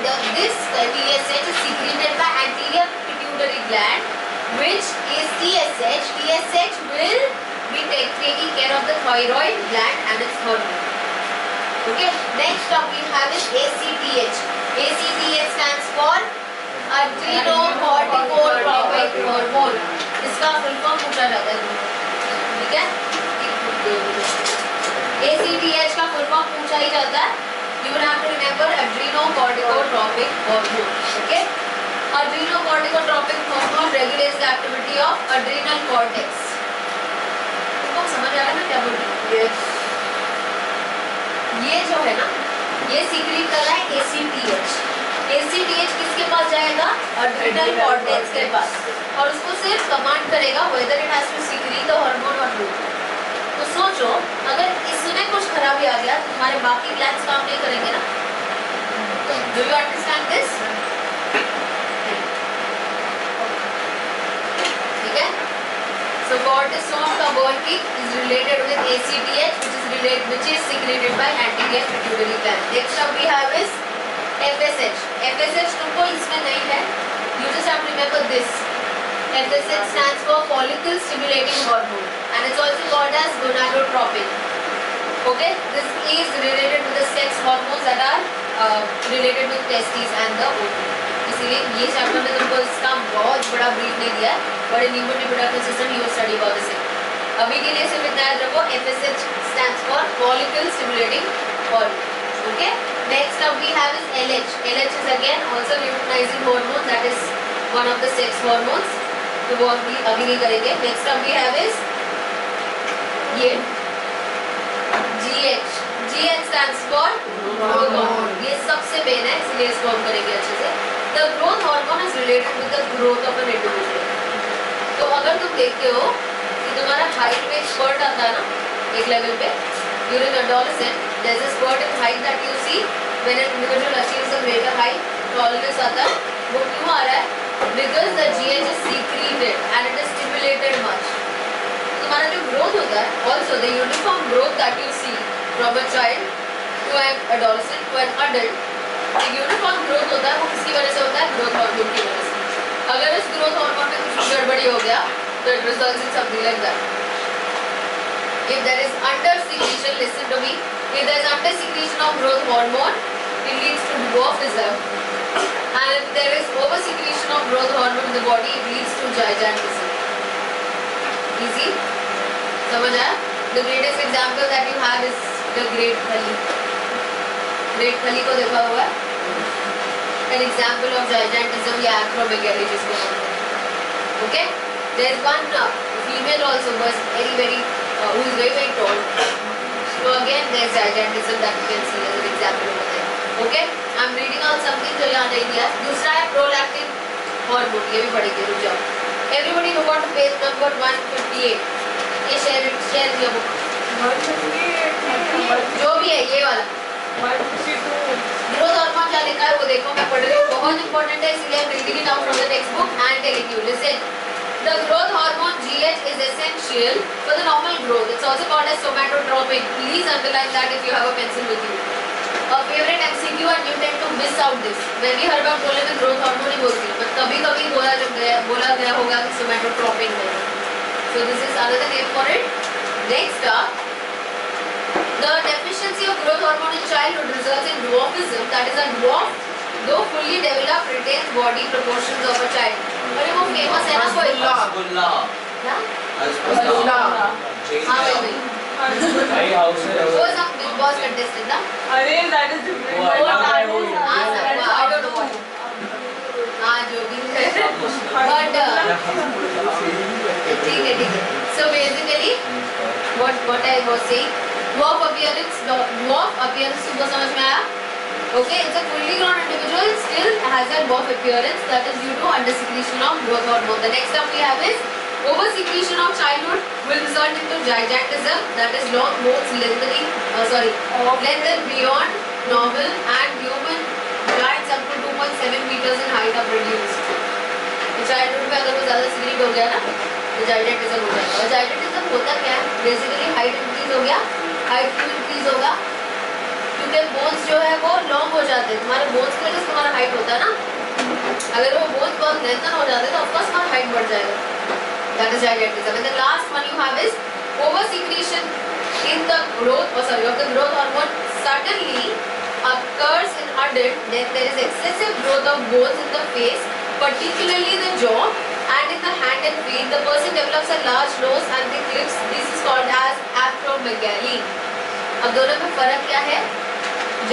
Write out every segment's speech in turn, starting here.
this TSH is secreted by anterior pituitary gland, which is TSH will be taking care of the thyroid gland and its hormone. Okay, next up we have is ACTH. ACTH stands for adrenocorticotropic hormone. इसका full form पूछा जाता है, ठीक है? ACTH का full form पूछा ही जाता है. You will have to remember adrenocorticotropic hormone. Okay? Adrenocorticotropic hormone regulates the activity of adrenal cortex. तुमको समझ आ रहा है ना क्या बोल रही हूँ? Yes. ये जो है ना, ये सीक्रेट कर रहा है ACTH. ACTH किसके पास जाएगा? adrenal cortex के पास, और उसको सिर्फ कमांड करेगा whether it has to secrete the hormone or not. तो सोचो, अगर इसमें कुछ खराबी आ गया तो तुम्हारे बाकी ग्लैंड्स काम नहीं करेंगे ना? Do you understand this? ठीक है? So cortisone का working is related with ACTH, which is secreted by anterior pituitary gland. Next up we have is FSH. FSH तुमको इसमें नहीं है. You just have to remember this. FSH stands for follicle stimulating hormone, and it's also called as gonadotropin. Okay, this is related to the sex hormones that are related with testes and the ovum. इसीलिए ये chapter में तुमको इसका बहुत बड़ा brief नहीं दिया है, but in human reproductive system you will study about this. अभी के लिए सिर्फ इतना याद रखो, FSH stands for follicle stimulating hormone. Okay, next up we have is LH. LH is again also luteinizing hormone, that is one of the sex hormones. तो वो अभी नहीं करेंगे. नेक्स्ट अब वी हैव इज ये GH. GH stands for growth hormone. ये सबसे main है, इसलिए इसको हम करेंगे अच्छे से. The growth hormone is related with the growth of an individual. तो अगर तुम देखते हो कि तुम्हारा हाइट में स्पर्ट आता है ना एक लेवल पे, during adolescent there is a spurt in height that you see when an individual achieves a greater height, tallness आता है. वो क्यों आ रहा है? Because the GH is secreted and it is stimulated much. तुम्हारा जो growth होता है, also the uniform growth that you see from a child to an adolescent to an adult, the uniform growth होता है, वो किसकी वजह से होता है? growth hormone की वजह से. अगर इस growth hormone में कुछ गड़बड़ी हो गया, तो it results in something like that. If there is under secretion, listen to me. If there is under secretion of growth hormone, it leads to dwarfism. And if there is over secretion of growth hormone in the body, it leads to gigantism. Easy? समझ आया? The greatest example that you have is the Great Khali. Great Khali को देखा हुआ है? An example of gigantism या acromegaly जिसको बोलते हैं. Okay? There is one female also who is who is very tall. So again, there is gigantism that you can see as an example over there. Okay? I'm reading out something जो यहाँ नहीं दिया. दूसरा है prolactin hormone. ये भी पढ़ेंगे, रुक जाओ. Everybody look on page number 158. ये share किया बुक. 158 जो भी है ये वाला. 152. ग्रोथ हार्मोन क्या लिखा है वो देखो, मैं पढ़ रही हूँ. बहुत इंपॉर्टेंट है, इसलिए I'm reading it out from the textbook and telling you. Listen. The growth hormone GH is essential for the normal growth. It's also called as somatotropin. Please underline that if you have a pencil with you. A favorite MCQ and you tend to miss out this. मैं भी हर बार बोलने में growth hormone ही बोलती हूँ, but कभी-कभी बोला गया होगा कि सोमैटोट्रोपिन है. So this is another name for it. Next up, the deficiency of growth hormone in childhood results in dwarfism. That is, a dwarf, though fully developed, retains body proportions of a child. अरे वो famous है ना कोई? हसबुल्ला. क्या? हसबुल्ला. हाँ भाई. वो सब बिग बॉस कंटेस्टेंट ना? अरे that is different. I don't know. हाँ जो भी है. But ठीक है. So basically, what I was saying, dwarf appearance तुमको समझ में आया? Okay, it's a fully grown individual still has a dwarf appearance, that is due to under secretion of growth hormone. The next up we have is over secretion of childhood will result into gigantism, that is long bones lengthening beyond normal, and human giants up to 2.7 meters in height are produced. तो childhood में अगर वो ज़्यादा secrete हो गया ना तो gigantism हो जाएगा. और gigantism होता क्या है? Basically height increase हो गया, height क्यों increase होगा? क्योंकि बोन्स जो है वो लॉन्ग हो जाते हैं. तुम्हारे बोन्स की वजह से तुम्हारा हाइट होता ना, अगर वो बोथ बहुत लेंथन हो जाते तो ऑफकोर्स हमारा हाइट बढ़ जाएगा. That is gigantism. And the last one you have is over secretion in the growth of the growth hormone suddenly occurs in adult. Then there is excessive growth of bones in the face, particularly the jaw, and in the hand and feet. The person develops a large nose and thick lips. This is called as acromegaly. अब दोनों में फर्क क्या है?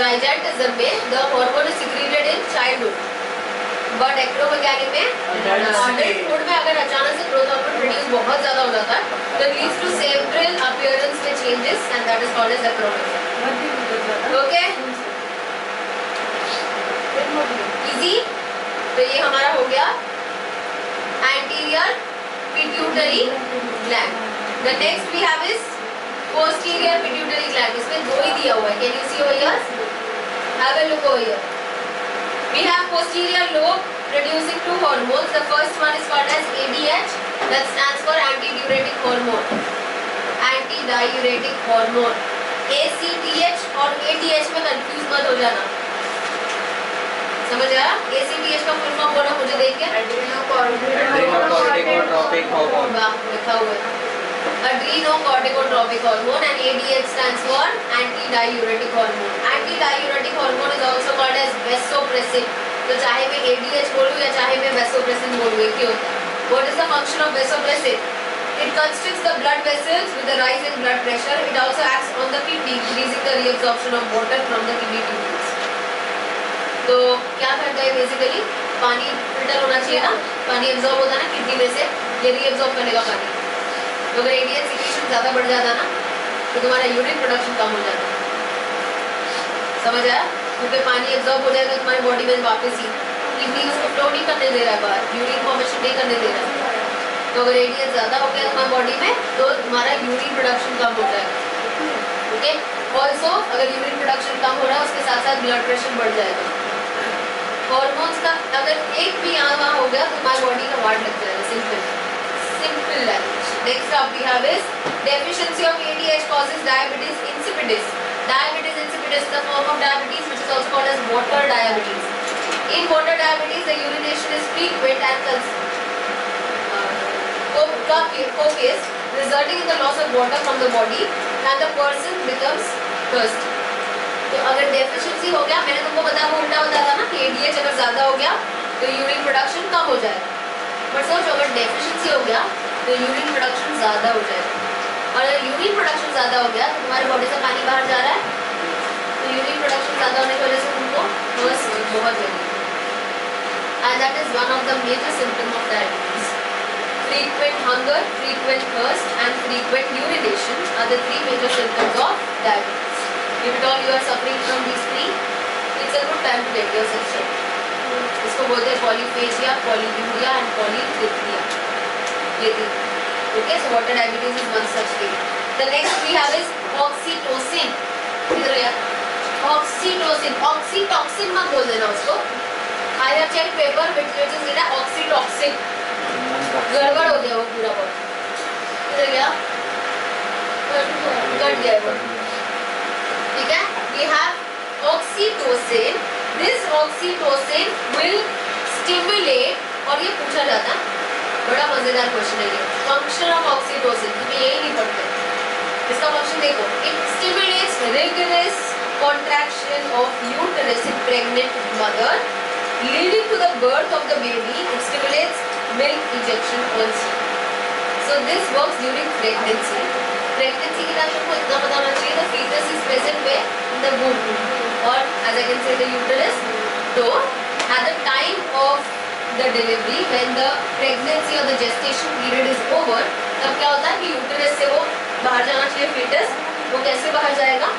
Gigantism में the hormone is secreted in childhood, but acromegaly में adulthood में अगर अचानक से growth hormone produce बहुत ज़्यादा हो जाता है, that leads to several appearance में changes, and that is called as acromegaly. Okay? Easy? तो ये हमारा हो गया anterior pituitary gland. The next we have is posterior pituitary gland. इसमें दो ही दिया हुआ है. Can you see over here? Have a look over here. We have posterior lobe producing two hormones. The first one is called as ADH. That stands for antidiuretic hormone. Antidiuretic hormone. ACTH और ADH में confuse मत हो जाना. समझ आया? ACTH का full form बोलो मुझे देख के. Adrenocorticotropic hormone. वाह, लिखा हुआ है. Adrenocorticotropic hormone, and ADH stands for antidiuretic hormone. Antidiuretic hormone is also called as vasopressin. तो चाहे मैं ADH बोलूँ या चाहे मैं vasopressin बोलूँ, एक ही होता है. What is the function of vasopressin? It constricts the blood vessels with the rise in blood pressure. It also acts on the kidney, increasing the reabsorption of water from the kidney tubules. तो क्या करता है basically? पानी filter होना चाहिए ना, पानी absorb होता है ना किडनी में से, ये रीएब्जॉर्ब करेगा पानी. तो अगर एडीएच सिक्रीशन ज़्यादा बढ़ जाता ना तो तुम्हारा यूरिन प्रोडक्शन कम हो जाता. समझ आया? क्योंकि पानी एब्जॉर्ब हो जाएगा तुम्हारी बॉडी में वापस ही, किडनी उसको फ्लो नहीं करने दे रहा है बाहर, यूरिन फॉर्मेशन नहीं करने दे रहा है. तो अगर एडीएच ज़्यादा हो गया तुम्हारी बॉडी में तो तुम्हारा यूरिन प्रोडक्शन कम हो जाएगा. ओके? ऑल्सो अगर यूरिन प्रोडक्शन कम हो रहा है उसके साथ साथ ब्लड प्रेशर बढ़ जाएगा. हॉर्मोन्स का अगर एक भी यहाँ वहाँ हो गया तो तुम्हारी बॉडी का वार्ड लग जाएगा. Simple language. Next up we have is deficiency of ADH causes diabetes insipidus. Diabetes insipidus is a form of diabetes which is also called as water diabetes. In water diabetes, the urination is frequent and copious, resulting in the loss of water from the body, and the person becomes thirsty. तो अगर deficiency हो गया, मैंने तुमको बताया वो उल्टा बताया ना कि ADH अगर ज़्यादा हो गया तो यूरिन प्रोडक्शन कम हो जाएगा. बट सोचो अगर डेफिशिएंसी हो गया तो यूरिन प्रोडक्शन ज़्यादा हो जाएगा. और अगर यूरिन प्रोडक्शन ज़्यादा हो गया तो तुम्हारी बॉडी से पानी बाहर जा रहा है, तो यूरिन प्रोडक्शन ज़्यादा होने की वजह से तुमको थर्स्ट बहुत लगेगी. And that is one of the major symptom of diabetes. Frequent hunger, frequent thirst, and frequent urination are the three major symptoms of diabetes. If at all you are suffering from these three, it's a good time to get yourself checked. इसको बोलते हैं polyphagia, polyuria, and polycythemia. ये तीन. Okay, so water diabetes is one such thing. The next we have is oxytocin. किधर गया? Oxytocin. Oxytocin मत बोल देना उसको. I have checked paper which is written oxytocin. गड़बड़ हो गया वो पूरा बहुत. किधर गया? कट गया वो. ठीक है? We have oxytocin. This oxytocin will stimulate, और ये पूछा जाता है, बड़ा मजेदार क्वेश्चन है ये. फंक्शन ऑफ ऑक्सीटोसिन तुम्हें यही नहीं पढ़ते. इसका फंक्शन देखो. It stimulates rigorous contraction of uterus in pregnant mother, leading to the birth of the baby. It stimulates milk ejection also. So this works during pregnancy. Pregnancy के time तुमको इतना पता होना चाहिए. The fetus is present where? In the womb, or as I can say the uterus. So at the time of the delivery, when the pregnancy or the gestation period is over, तब क्या होता है कि uterus से वो बाहर जाना चाहिए fetus. वो कैसे बाहर जाएगा? In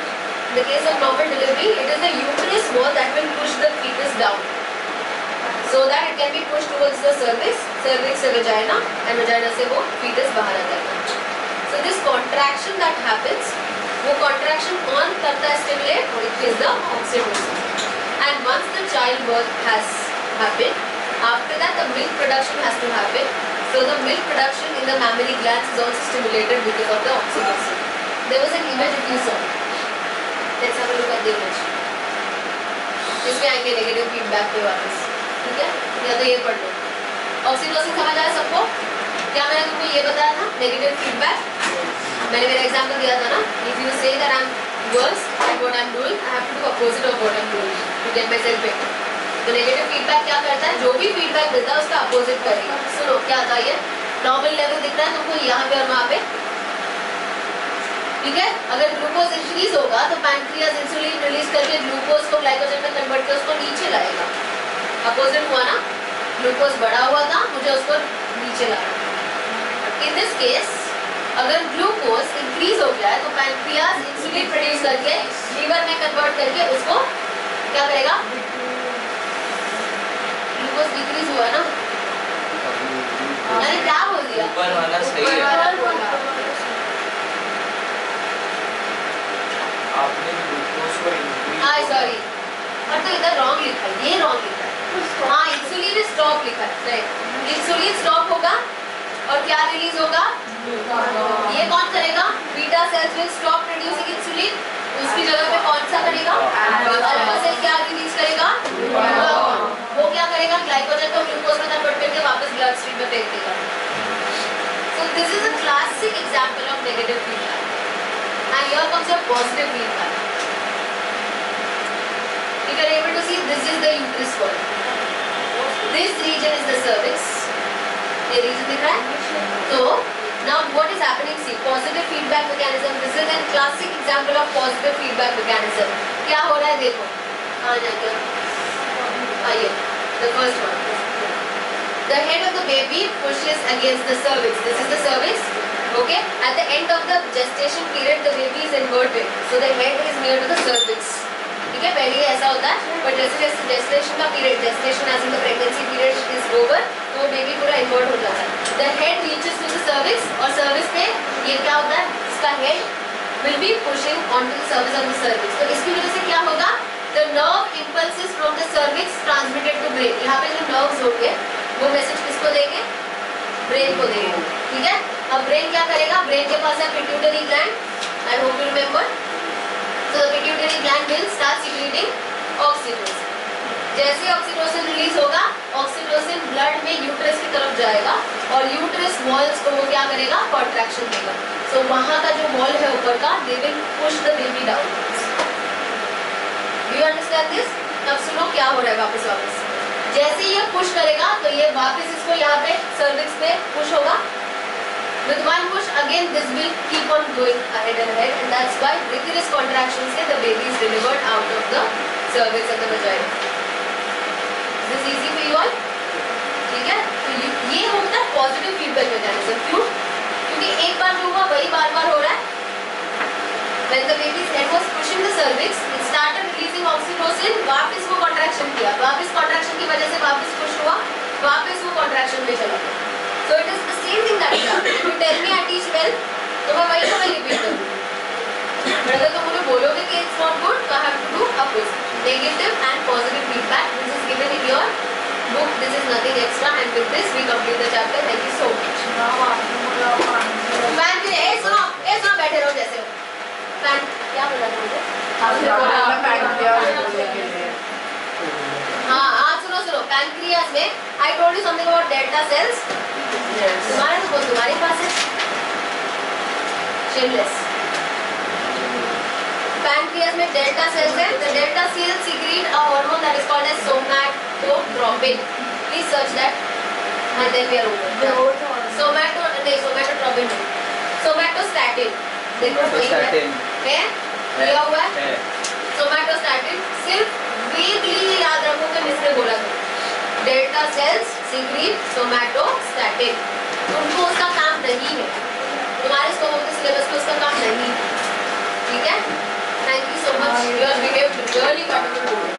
the case of normal delivery, it is the uterus wall that will push the fetus down, so that it can be pushed towards the cervix से vagina, and vagina से वो fetus बाहर आ जाएगा. So this contraction that happens, वो contraction कौन करता है stimulate? It is the oxytocin. And once the childbirth has happened, after that the milk production has to happen. So the milk production in the mammary glands is also stimulated because of the oxytocin. There was an image if you saw. Let's have a look at the image. इसमें आएंगे negative feedback पे वापस, ठीक है? या तो ये पढ़ लो। ऑक्सीटोसिन समझ आया सबको? क्या मैंने तुमको ये बताया था नेगेटिव फीडबैक? मैंने मेरा एग्जांपल दिया था ना, if you say that I am worse at what I am doing, I have to do opposite of what I am doing to get myself better. तो नेगेटिव फीडबैक क्या करता है? जो भी फीडबैक देता है उसका अपोजिट करेगा। सुनो क्या था ये, नॉर्मल लेवल दिख रहा है तुमको यहाँ पे और वहाँ पे, ठीक है? अगर ग्लूकोज इंक्रीज होगा तो पैंक्रियाज इंसुलिन रिलीज करके ग्लूकोज को ग्लाइकोजन में कन्वर्ट कर उसको नीचे लाएगा। अपोजिट हुआ ना, ग्लूकोज बढ़ा हुआ था, मुझे उसको नीचे लाना। इन दिस केस अगर ग्लूकोज इंक्रीज हो गया है तो पैंक्रियाज इंसुलिन प्रोड्यूस करके लीवर में कन्वर्ट करके उसको क्या करेगा? ग्लूकोज डिक्रीज हुआ है ना, मैंने क्या बोल दिया? ऊपर वाला सही है, आपने ग्लूकोज को इंक्रीज, हां सॉरी, और तो इधर रॉन्ग लिखा है, ये रॉन्ग लिखा है। हाँ इंसुलिन स्टॉप लिखा है, राइट। इंसुलिन स्टॉप होगा और क्या रिलीज होगा? ये कौन करेगा? Beta cells will stop producing insulin, उसकी जगह पे कौन सा करेगा? अल्फा सेल क्या रिलीज करेगा? वो क्या करेगा? ग्लाइकोजन को ग्लूकोज में कन्वर्ट करके वापस ब्लड स्ट्रीम में फेंक देगा। So this is a classic example of negative feedback and here comes your positive feedback. If you are able to see, this is the uterus wall. This region is the cervix. ये region दिख रहा है? तो now what is happening? See, positive feedback mechanism. This is a classic example of positive feedback mechanism. क्या हो रहा है देखो? आ जाइए. आइए. The first one. The head of the baby pushes against the cervix. This is the cervix. Okay. At the end of the gestation period, the baby is inverted. So the head is near to the cervix. ठीक है? पहले ऐसा होता है, पर जैसे जैसे gestation का period, gestation age in the pregnancy period is over, तो बेबी पूरा इन्वर्ट हो जाता है। The head reaches to the cervix, और सर्विक्स पे ये क्या होता है? इसका head will be pushing on to the service of the cervix. तो इसकी वजह से क्या होगा? The nerve impulses from the cervix transmitted to brain. यहाँ पे जो नर्व्स होंगे वो मैसेज किसको देंगे? ब्रेन को देंगे, ठीक है? अब ब्रेन क्या करेगा? ब्रेन के पास है pituitary gland, I hope you remember. So the pituitary gland will start secreting oxytocin. जैसे ऑक्सीटोसिन रिलीज होगा, ऑक्सीटोसिन ब्लड में यूट्रस की तरफ जाएगा और यूट्रस वॉल्स को वो क्या करेगा? कॉन्ट्रैक्शन देगा। सो वहाँ का जो वॉल है ऊपर का, they will push the baby down. You understand this? अब सुनो क्या हो रहा है वापस। जैसे ये पुश करेगा तो ये वापस इसको यहाँ पे सर्विक्स पे पुश होगा। With one push, again this will keep on going ahead and ahead, and that's why rigorous contractions से the baby is delivered out of the cervix and the vagina. Is this easy for you all? ठीक है? तो ये होता है positive feedback mechanism. क्यों? क्योंकि एक बार जो हुआ वही बार-बार हो रहा है। When the baby's head was pushing the cervix, it started releasing oxytocin. वापस वो contraction किया, वापस contraction की वजह से वापस push हुआ, वापस वो contraction में चला गया। So it is the same thing that is happening. If you tell me I teach well, तो मैं वही तुम्हें repeat करूँगी। But अगर तुम मुझे बोलोगे कि it's not good, तो I have to do opposite. Negative and positive feedback. This is given in your book. This is nothing extra. And with this we complete the chapter. Thank you so much. Fan भी सुनो बैठे रहो जैसे हो। Fan क्या बोला था मुझे? हाँ सुनो पैंक्रियाज में I told you something about delta cells. तुम्हारे पास है shameless. Pancreas में delta cells है. The delta cells secrete a hormone that is called as somatotropin. Please search that and then we are over. Somatotropin. Somatostatin. देखो है लिया हुआ है. Somatostatin सिर्फ vaguely याद रखो कि किसने बोला था. डेल्टा सेल्स सीक्रेट सोमैटोस्टैटिन, उनको उसका काम नहीं है, तुम्हारे सिलेबस में उसका काम नहीं है, ठीक है? Thank you so much, you have behaved really wonderful.